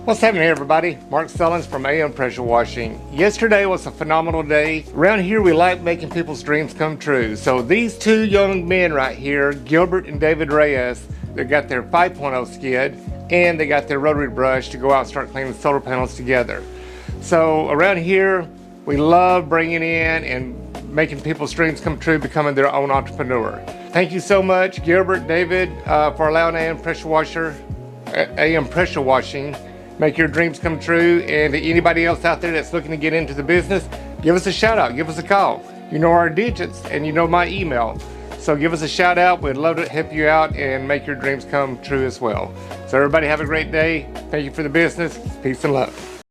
What's happening, everybody? Mark Sellens from AM Pressure Washing. Yesterday was a phenomenal day. Around here, we like making people's dreams come true. So these two young men right here, Gilbert and David Reyes, they got their 5.0 skid and they got their rotary brush to go out and start cleaning solar panels together. So around here, we love bringing in and making people's dreams come true, becoming their own entrepreneur. Thank you so much, Gilbert, David, for allowing AM Pressure Washing make your dreams come true. And to anybody else out there that's looking to get into the business, give us a shout out, give us a call. You know our digits and you know my email. So give us a shout out. We'd love to help you out and make your dreams come true as well. So everybody have a great day. Thank you for the business. Peace and love.